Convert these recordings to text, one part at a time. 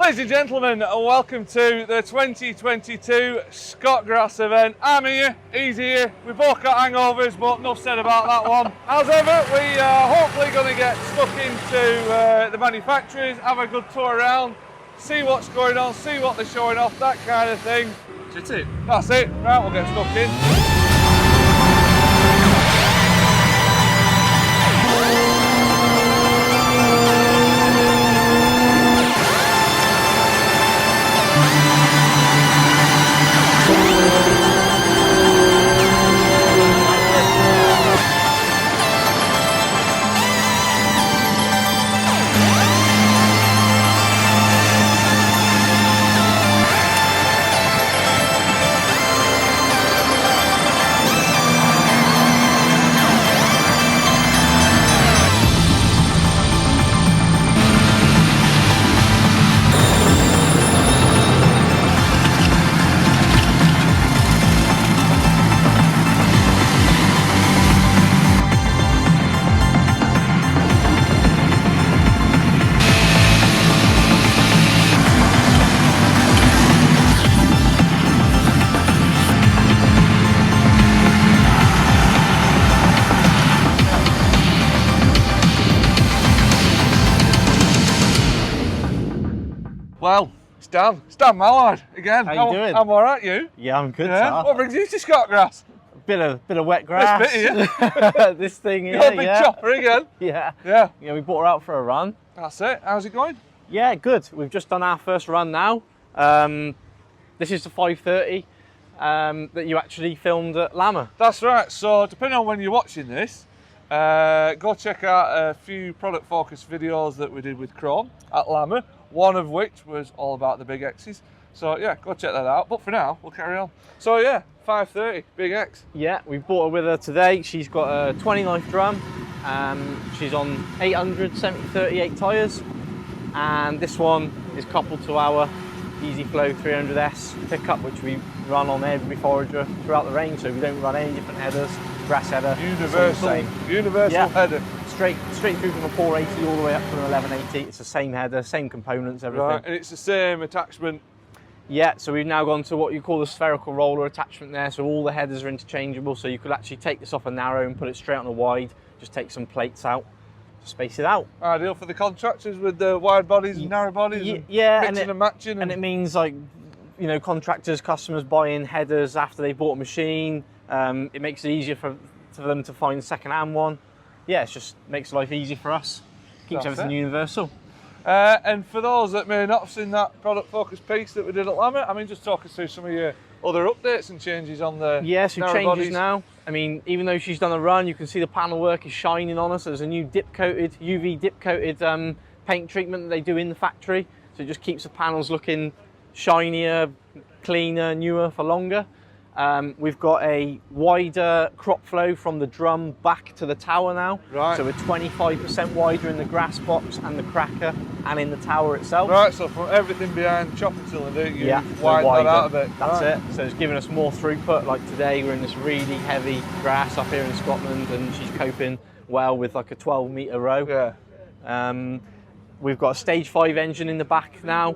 Ladies and gentlemen, welcome to the 2022 ScotGrass event. I'm here, he's here. We both got hangovers, but enough said about that one. As ever, we are hopefully going to get stuck into the manufacturers, have a good tour around, see what's going on, see what they're showing off, that kind of thing. That's it. That's it. Right, we'll get stuck in. Well, it's Dan Mallard again. How you doing? I'm alright, you? Yeah, I'm good, Yeah? Tal. What brings you to ScotGrass? Bit of wet grass. This bit here. This thing here, You're a big chopper again. Yeah. Yeah. Yeah, we brought her out for a run. That's it. How's it going? Yeah, good. We've just done our first run now. This is the 530 that you actually filmed at Lammer. That's right. So depending on when you're watching this, go check out a few product focus videos that we did with Chrome at Lammer, one of which was all about the Big X's. So yeah, go check that out. But for now, we'll carry on. So yeah, 530, Big X. Yeah, we brought her with her today. She's got a 20-knife drum. She's on 800 70-38 tyres. And this one is coupled to our Easy Flow 300S pickup, which we run on every forager throughout the range. So we don't run any different headers, grass header. Universal header. Straight through from a 480 all the way up to an 1180. It's the same header, same components, everything. Right, and it's the same attachment. Yeah, so we've now gone to what you call the spherical roller attachment there. So all the headers are interchangeable. So you could actually take this off a narrow and put it straight on a wide. Just take some plates out, space it out. Ideal for the contractors with the wide bodies and narrow bodies. Yeah, mixing and matching. And it means, like, you know, contractors, customers buy in headers after they bought a machine. It makes it easier for them to find a second-hand one. Yeah, it just makes life easy for us. Keeps everything universal. And for those that may not have seen that product focus piece that we did at Lammer, I mean, just talk us through some of your other updates and changes on the changes bodies. now. I mean, even though she's done a run, you can see the panel work is shining on us. There's a new UV dip-coated paint treatment that they do in the factory. So it just keeps the panels looking shinier, cleaner, newer for longer. We've got a wider crop flow from the drum back to the tower now. Right. So we're 25% wider in the grass box and the cracker and in the tower itself. Right, so from everything behind the chopping cylinder, you widen wider. that out a bit. That's it. So it's giving us more throughput. Like today, we're in this really heavy grass up here in Scotland, and she's coping well with like a 12-metre row. Yeah. We've got a stage 5 engine in the back now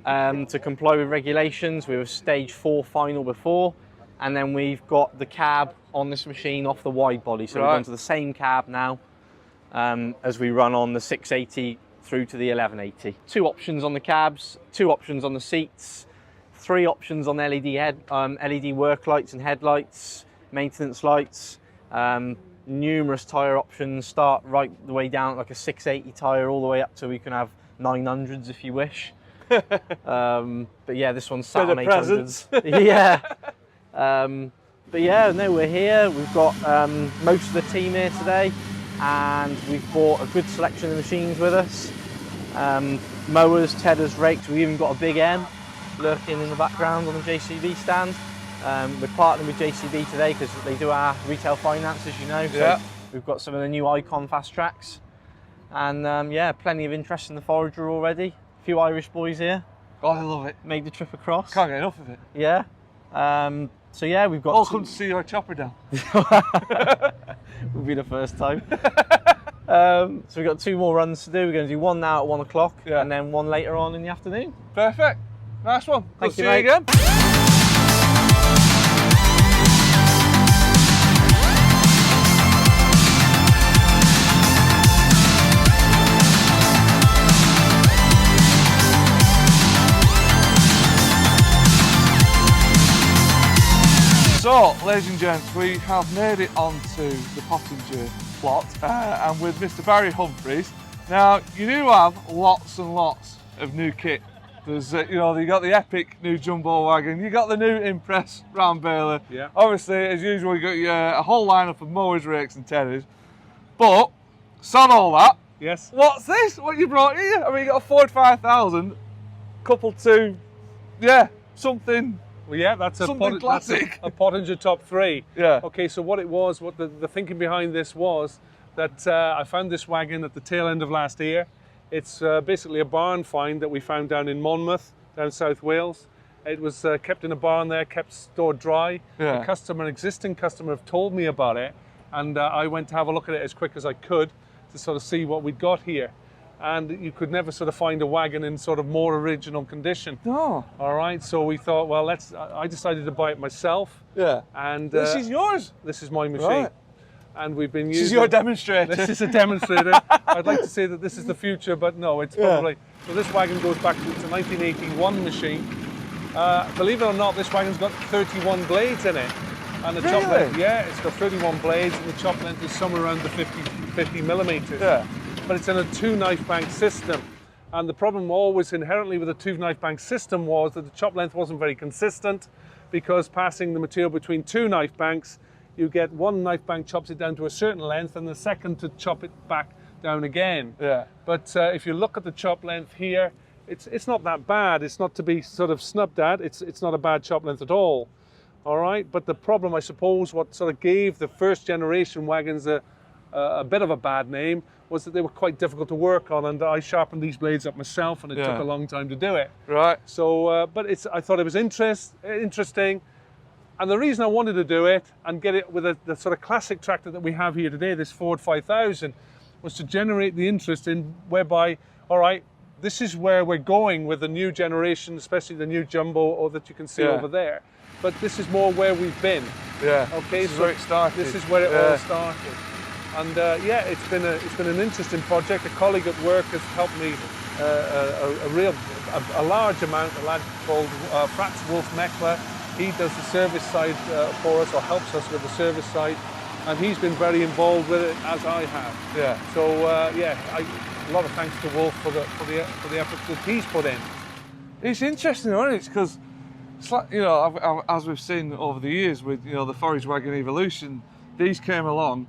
to comply with regulations. We were stage 4 final before. And then we've got the cab on this machine off the wide body. So we've gone to the same cab now as we run on the 680 through to the 1180. 2 options on the cabs, 2 options on the seats, 3 options on LED work lights and headlights, maintenance lights, numerous tyre options, start right the way down like a 680 tyre all the way up to we can have 900s if you wish. But yeah, this one's sat on 800s. Yeah. But yeah, no, we're here. We've got most of the team here today, and we've brought a good selection of machines with us. Mowers, tedders, rakes. We've even got a big M lurking in the background on the JCB stand. We're partnering with JCB today because they do our retail finance, as you know. So we've got some of the new Icon fast tracks, and yeah, plenty of interest in the forager already. A few Irish boys here. God, I love it. Made the trip across. Can't get enough of it. Yeah. So yeah, we've got. All come to see your chopper down. Will be the first time. So we've got 2 more runs to do. We're going to do one now at 1 o'clock, Yeah. and then one later on in the afternoon. Perfect. Nice one. Thank you, See mate. you again. So, ladies and gents, we have made it onto the Pottinger plot and with Mr. Barry Humphries. Now, you do have lots and lots of new kit. There's, you know, you got the epic new jumbo wagon, you got the new Impress round baler. Yeah. Obviously, as usual, you got your, a whole lineup of mowers, rakes, and teddies. But, sod all that. Yes. What's this? What you brought here? I mean, you got a Ford 5000, coupled to, yeah, something. Well, yeah, that's a Something classic. a Pottinger top 3. Yeah. Okay, so what it was, what the thinking behind this was that I found this wagon at the tail end of last year. It's basically a barn find that we found down in Monmouth, down South Wales. It was kept in a barn there, kept stored dry. Yeah. An existing customer, have told me about it, and I went to have a look at it as quick as I could to sort of see what we'd got here. And you could never sort of find a wagon in sort of more original condition. No. All right, so we thought, well, I decided to buy it myself. Yeah. And This is yours. This is my machine. Right. And we've been using. This is your demonstrator. This is a demonstrator. I'd like to say that this is the future, but no, it's probably. So this wagon goes back to a 1981 machine. Believe it or not, this wagon's got 31 blades in it. And the chop length, yeah, it's got 31 blades, and the chop length is somewhere around the 50 millimeters. Yeah. But it's in a 2-knife bank system. And the problem always inherently with a 2-knife bank system was that the chop length wasn't very consistent, because passing the material between 2 knife banks, you get 1 knife bank chops it down to a certain length and the second to chop it back down again. Yeah. But if you look at the chop length here, it's not that bad. It's not to be sort of snubbed at. It's not a bad chop length at all. All right. But the problem, I suppose, what sort of gave the first generation wagons a bit of a bad name was that they were quite difficult to work on, and I sharpened these blades up myself, and it took a long time to do it. Right. So, but I thought it was interesting, and the reason I wanted to do it and get it with the sort of classic tractor that we have here today, this Ford 5000, was to generate the interest in whereby, all right, this is where we're going with the new generation, especially the new jumbo, or that you can see over there. But this is more where we've been. Yeah. Okay. This is where it started. This is where it all started. And yeah, it's been an interesting project. A colleague at work has helped me a large amount. A lad called Franz Wolf Meckler. He does the service side for us, or helps us with the service side, and he's been very involved with it, as I have. Yeah. So yeah, a lot of thanks to Wolf for the effort that he's put in. It's interesting, isn't it? Because it's like, you know, as we've seen over the years with, you know, the Forage Wagon Evolution, these came along.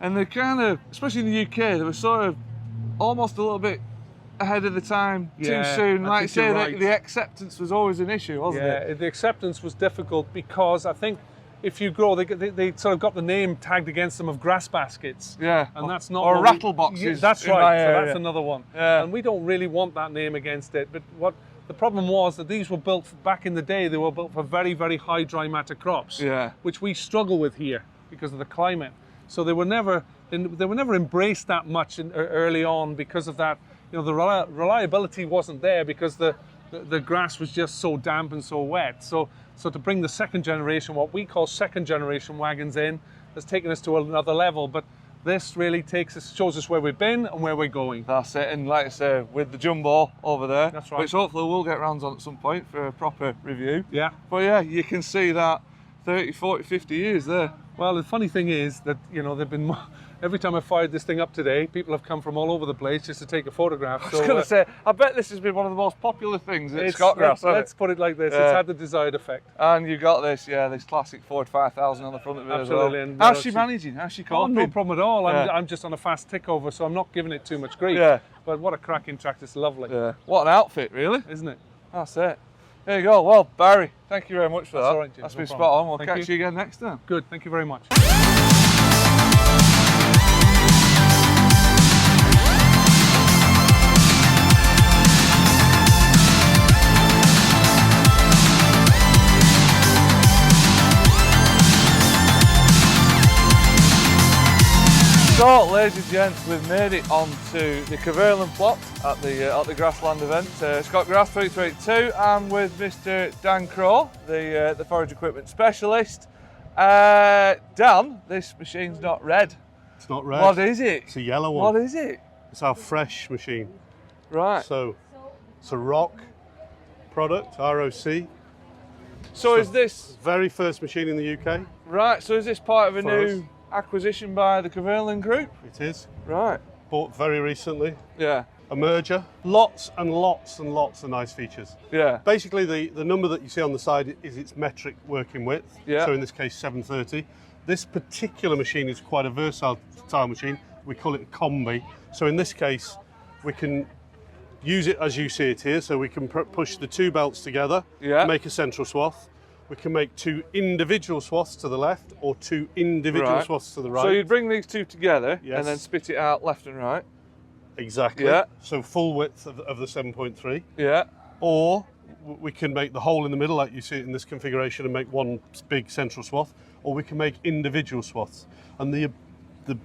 And they kind of, especially in the UK, they were sort of almost a little bit ahead of the time, too soon. Like you say, the acceptance was always an issue, wasn't it? Yeah, the acceptance was difficult because I think if you grow, they sort of got the name tagged against them of grass baskets. Yeah. And that's not. Or rattle boxes. Yeah, that's in right. my So area. that's another one. Yeah. And we don't really want that name against it. But what the problem was that these were built back in the day. They were built for very, very high dry matter crops. Yeah. Which we struggle with here because of the climate. So they were never embraced that much early on because of that. You know, the reliability wasn't there because the grass was just so damp and so wet. So to bring the second generation, what we call second generation wagons in, has taken us to another level. But this really shows us where we've been and where we're going. That's it. And like I say, with the jumbo over there, That's right. which hopefully we'll get rounds on at some point for a proper review. Yeah. But yeah, you can see that 30, 40, 50 years there. Well, the funny thing is that, you know, they've been. Every time I fired this thing up today, people have come from all over the place just to take a photograph. I was going to say, I bet this has been one of the most popular things at ScotGrass. Let's put it like this: it's had the desired effect. And you got this, this classic Ford 5000 on the front of it Absolutely. as well. And, How's she managing? How's she coping? No problem at all. Yeah. I'm just on a fast tick over, so I'm not giving it too much grief. Yeah. But what a cracking tractor! It's lovely. Yeah. What an outfit, really. Isn't it? That's it. There you go. Well, Barry, thank you very much for that. All right, James, That's no been problem. spot on. We'll Thank catch you again next time. Good. Thank you very much. So, ladies and gents, we've made it onto the Caverland plot at the Grassland event. ScotGrass 332. I'm with Mr. Dan Crow, the forage equipment specialist. Dan, this machine's not red. It's not red. What is it? It's a yellow one. What is it? It's our fresh machine. Right. So it's a ROC product, ROC. So is this very first machine in the UK? right? So is this part of a For new acquisition by the Caverland Group? It is. Right. Bought very recently. Yeah. A merger. Lots and lots and lots of nice features. Yeah. Basically, the number that you see on the side is its metric working width. Yeah. So in this case, 730. This particular machine is quite a versatile machine. We call it a combi. So in this case, we can use it as you see it here. So we can push the two belts together, Yeah. make a central swath. We can make two individual swaths to the left or two individual Right. swaths to the right. So you'd bring these two together Yes. and then spit it out left and right. Exactly. Yeah. So full width of the 7.3. Yeah. Or we can make the hole in the middle like you see it in this configuration and make one big central swath, or we can make individual swaths. And the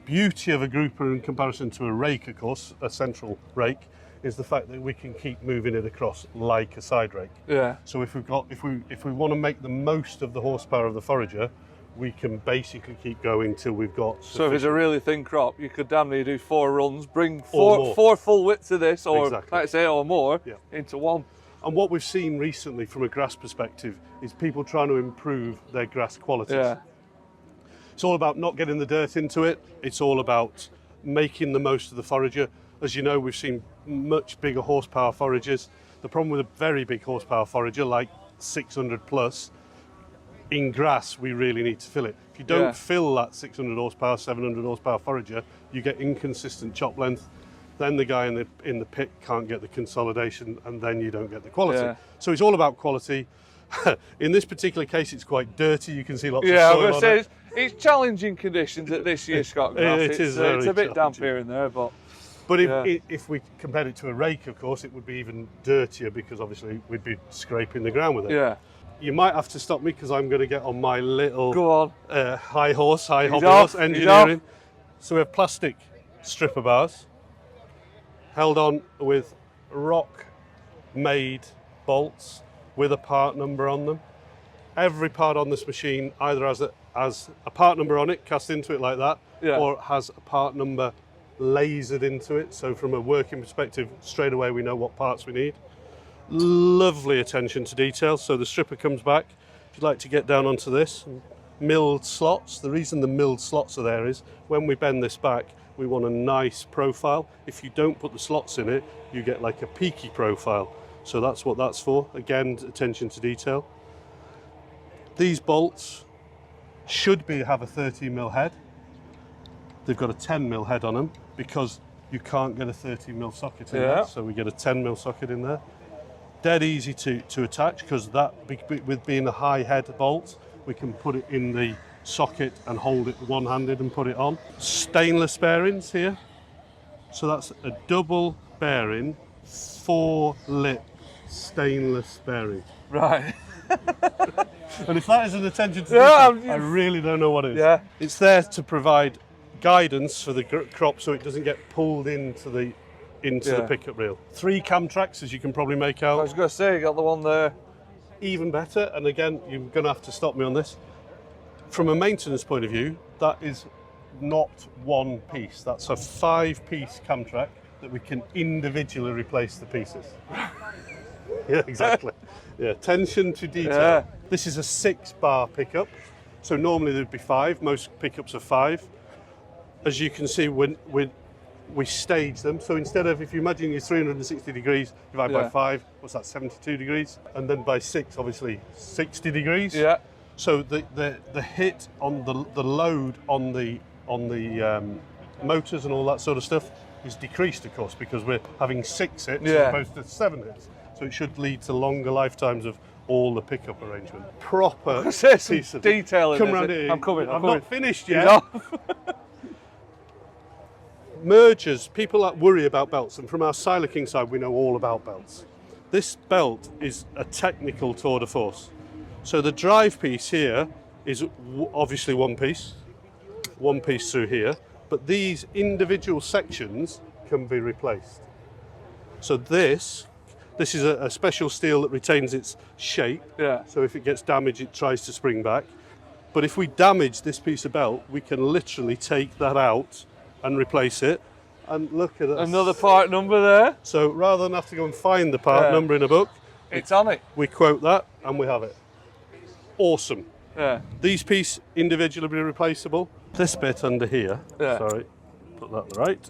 beauty of a grouper in comparison to a rake, of course, a central rake, is the fact that we can keep moving it across like a side rake. Yeah. So if we want to make the most of the horsepower of the forager, we can basically keep going till we've got So if it's a really thin crop, you could damn near do 4 runs, bring Or four full widths of this, or Exactly. like I say, or more, Yeah. into one. And what we've seen recently from a grass perspective is people trying to improve their grass qualities. Yeah. It's all about not getting the dirt into it. It's all about making the most of the forager. As you know, we've seen much bigger horsepower foragers. The problem with a very big horsepower forager, like 600 plus, in grass, we really need to fill it. If you don't Yeah. fill that 600 horsepower, 700 horsepower forager, you get inconsistent chop length. Then the guy in the pit can't get the consolidation, and then you don't get the quality. Yeah. So it's all about quality. In this particular case, it's quite dirty. You can see lots Yeah, of I'm soil going on to say it. it's challenging conditions at this year's ScotGrass. It is very it's a bit damp challenging. here and there, but But Yeah. if we compared it to a rake, of course, it would be even dirtier because obviously we'd be scraping the ground with it. yeah. You might have to stop me because I'm going to get on my little Go on. high hobby off, horse he's engineering. So we have plastic stripper bars held on with rock made bolts with a part number on them. Every part on this machine either has a part number on it, cast into it like that, Yeah. or has a part number lasered into it. So from a working perspective, straight away we know what parts we need. Lovely attention to detail. So the stripper comes back. If you'd like to get down onto this, milled slots. The reason the milled slots are there is when we bend this back, we want a nice profile. If you don't put the slots in it, you get like a peaky profile. So that's what that's for. Again, attention to detail. These bolts should have a 13mm head. They've got a 10mm head on them because you can't get a 13mm socket in Yeah. there. So we get a 10mm socket in there. Dead easy to attach because that, with being a high head bolt, we can put it in the socket and hold it one-handed and put it on. Stainless bearings here. So that's a double bearing, 4-lip stainless bearing. Right. And if that isn't attention to Yeah, detail, I really don't know what is. Yeah. It's there to provide guidance for the crop so it doesn't get pulled into the Yeah. pickup reel. 3 cam tracks, as you can probably make I out. was going to say, you got the one there. Even better, and again, you're going to have to stop me on this. From a maintenance point of view, that is not one piece. That's a 5-piece cam track that we can individually replace the pieces. Yeah, exactly. Yeah, attention to detail. Yeah. This is a 6-bar pickup. So normally there'd be 5. Most pickups are 5. As you can see, we stage them. So instead of, if you imagine you're 360 degrees, divide Yeah. by 5, what's that, 72 degrees? And then by 6, obviously 60 degrees. Yeah. So the hit on the load on the motors and all that sort of stuff is decreased, of course, because we're having 6 hits Yeah. as opposed to 7 hits. So it should lead to longer lifetimes of all the pickup arrangement. Proper There's some piece of detail in Come this. round here. I'm coming. I'm coming. not finished He's yet. off. Mergers, people that worry about belts, and from our Siler side, we know all about belts. This belt is a technical tour de force. So the drive piece here is obviously one piece through here. but these individual sections can be replaced. So this is a special steel that retains its shape. Yeah. So if it gets damaged, it tries to spring back. But if we damage this piece of belt, we can literally take that out and replace it. And look at us. Another part number there. So rather than have to go and find the part number in a book, It's on it. we quote that and we have it. Awesome. Yeah. These pieces individually replaceable. This bit under here, Yeah. sorry, put that right.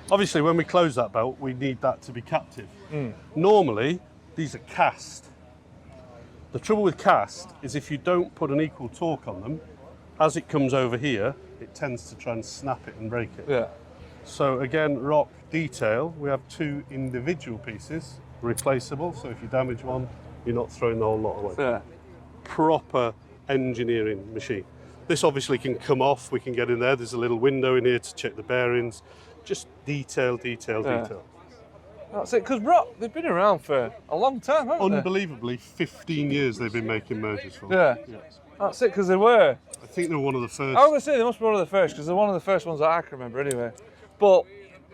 Obviously, when we close that belt, we need that to be captive. Normally, these are cast. The trouble with cast is if you don't put an equal torque on them, as it comes over here, it tends to try and snap it and break it. Yeah. So again, rock detail, we have 2 individual pieces, replaceable, so if you damage one, you're not throwing the whole lot away. Yeah. Proper engineering machine. This obviously can come off, we can get in there, there's a little window in here to check the bearings, just detail. That's it, because Rock, they've been around for a long time, haven't they? Unbelievably, 15 years they've been making mergers for. Yeah. That's it, because they were. I think they're one of the first. I was going to say they must be one of the first, because they're one of the first ones that I can remember anyway. But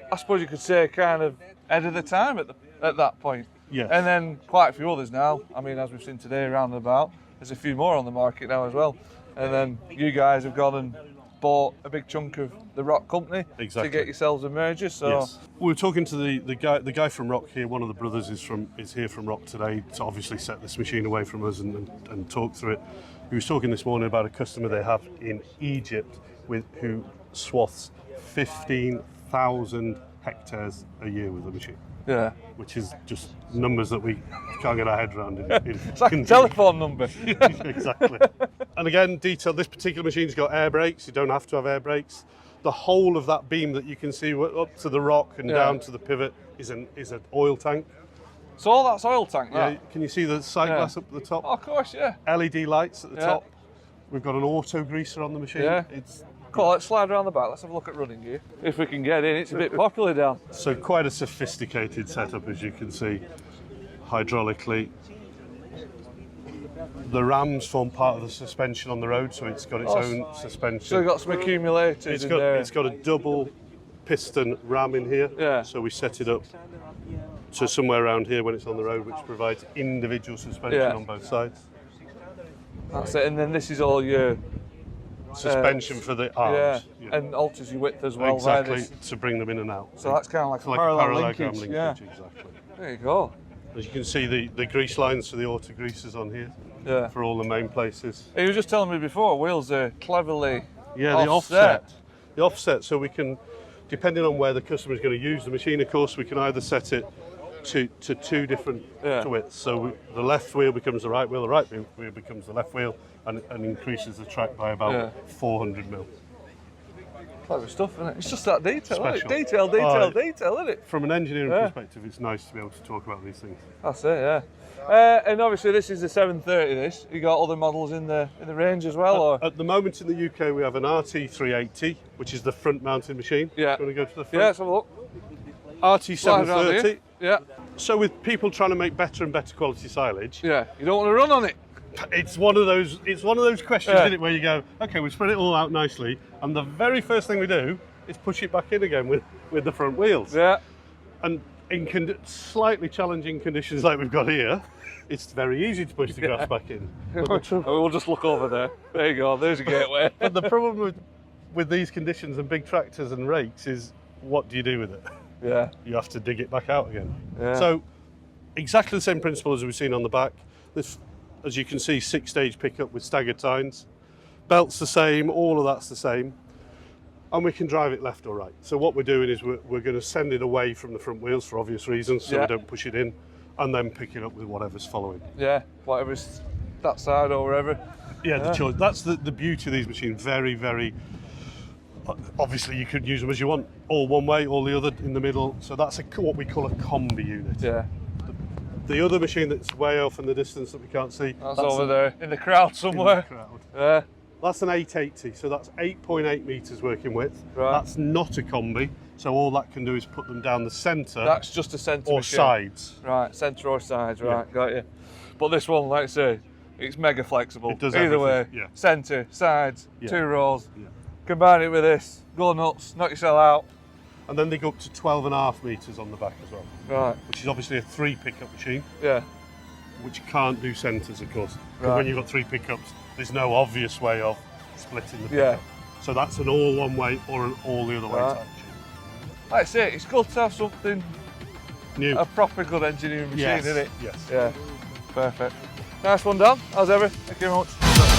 I suppose you could say kind of ahead of the time at that point. Yes. And then quite a few others now. I mean, as we've seen today, around and about, there's a few more on the market now as well. And then you guys have gone and bought a big chunk of the Rock company Exactly. to get yourselves a merger. So Yes. We were talking to the guy from Rock here. One of the brothers is here from Rock today to obviously set this machine away from us and talk through it. He was talking this morning about a customer they have in Egypt who swaths 15,000 hectares a year with the machine, yeah, which is just numbers that we can't get our head around. it's like a telephone number. Exactly. And again, detail, this particular machine's got air brakes. You don't have to have air brakes. The whole of that beam that you can see up to the rock and down to the pivot is an oil tank. So all that's oil tank, that? Yeah, can you see the side glass up at the top? Oh, of course, yeah. LED lights at the top. We've got an auto greaser on the machine. Yeah. It's Cool, let's slide around the back. Let's have a look at running gear. If we can get in, it's a bit popular down. so quite a sophisticated setup, as you can see, hydraulically. The rams form part of the suspension on the road, so it's got its own suspension. So we've got some accumulators in there. It's got a double piston ram in here. Yeah. So we set it up to somewhere around here when it's on the road, which provides individual suspension on both sides. That's it, and then this is all your Suspension for the arms. yeah, and alters your width as well. Exactly, Via this. to bring them in and out. So that's kind of like It's a parallel linkage. linkage, Yeah, exactly. there you go. As you can see, the grease lines for the auto greasers on here Yeah. for all the main places. You were just telling me before, wheels are cleverly Yeah, offset. the offset, so we can, depending on where the customer is going to use the machine, of course, we can either set it to 2 different widths. So the left wheel becomes the right wheel, the right wheel becomes the left wheel, and increases the track by about 400 mil. Clever stuff, isn't it? It's just that detail, isn't it? Special. Detail, isn't it? From an engineering perspective, it's nice to be able to talk about these things. That's it, yeah. And obviously this is the 730. This you got other models in the range as well, or At the moment in the UK, we have an RT380, which is the front-mounted machine. Yeah. Do you want to go to the front? yeah, let's have a look. Slide around RT730. here. Yeah, So with people trying to make better and better quality silage, yeah. You don't want to run on it. it's one of those questions, isn't it, where you go, okay, we spread it all out nicely, and the very first thing we do is push it back in again with the front wheels. Yeah. And in slightly challenging conditions like we've got here, it's very easy to push the grass back in. We'll just look over there. There you go. There's a gateway. But the problem with these conditions and big tractors and rakes is, what do you do with it? Yeah. You have to dig it back out again. Yeah. So exactly the same principle as we've seen on the back. This, as you can see, 6-stage pickup with staggered tines. Belt's the same, all of that's the same. And we can drive it left or right. So what we're doing is we're going to send it away from the front wheels for obvious reasons, so we don't push it in, and then pick it up with whatever's following. Yeah, whatever's that side or wherever. Yeah, the choice. That's the beauty of these machines. Very, very. Obviously, you could use them as you want, all one way, all the other in the middle. So that's what we call a combi unit. Yeah. The other machine that's way off in the distance that we can't see. That's over there in the crowd somewhere. In the crowd. Yeah. That's an 880, so that's 8.8 metres working width. Right. That's not a combi, so all that can do is put them down the centre. That's just a centre or machine. sides. Right, centre or sides, right, got you. But this one, like I say, it's mega flexible. It does either way, everything, yeah. centre, sides, Yeah. 2 rows. Yeah. Combine it with this, go nuts, knock yourself out. And then they go up to 12.5 metres on the back as well, Right, which is obviously a 3 pickup machine, yeah, which can't do centres, of course. Because Right. when you've got 3 pickups, there's no obvious way of splitting the yeah. pickup. So that's an all one way or an all the other way Right. type machine. Like I say, it's good to have something, New. a proper good engineering machine, Yes, isn't it? yes. Yeah, perfect. Nice one, Dan. How's ever? Thank you very much.